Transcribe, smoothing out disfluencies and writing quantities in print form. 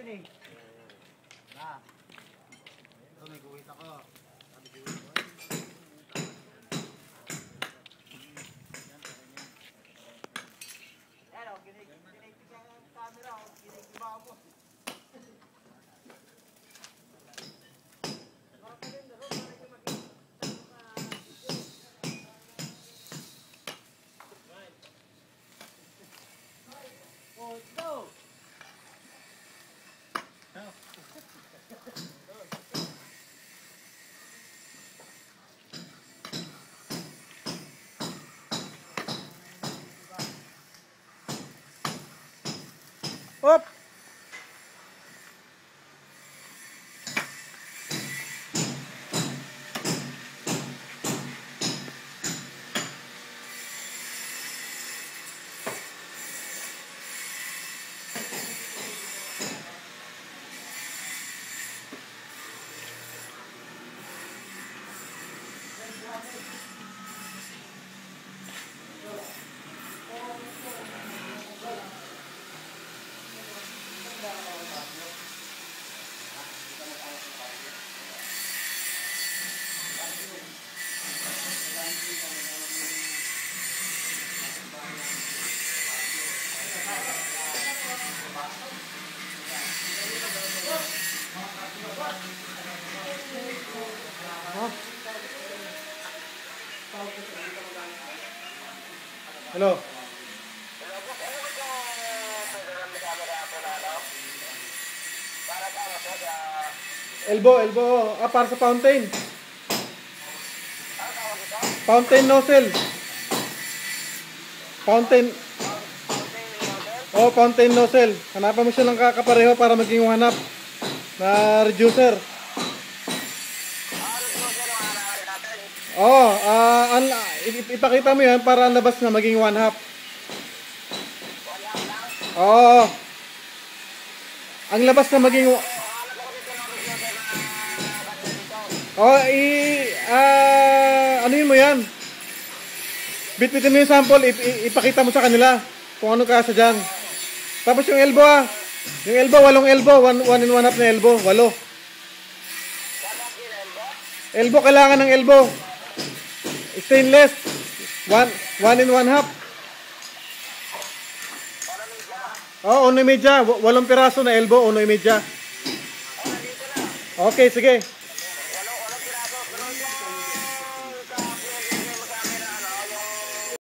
yan eh. Na. Ito, may guhit ako. Sabi guhit ko. Yan o, kinitig ang camera o, kinigiba mo. Oh, go! Op! Hello. Elbow. Para sa fountain. Fountain nozzle. Fountain nozzle. Hanapan mo siya ng kakapareho para maging hanap na reducer. Ipakita mo yan para labas na maging 1/2. Ang labas na maging ano mo yan? Bitbitin mo yung sample, ipakita mo sa kanila kung ano kasa dyan. Tapos yung elbow yung elbow, 8 elbow, 1 and 1/2 na elbow, 8. Elbow, kailangan ng elbow. Stainless, 1 and 1/2. 1.5. 8 piraso na elbow, 1.5. Okay, sige.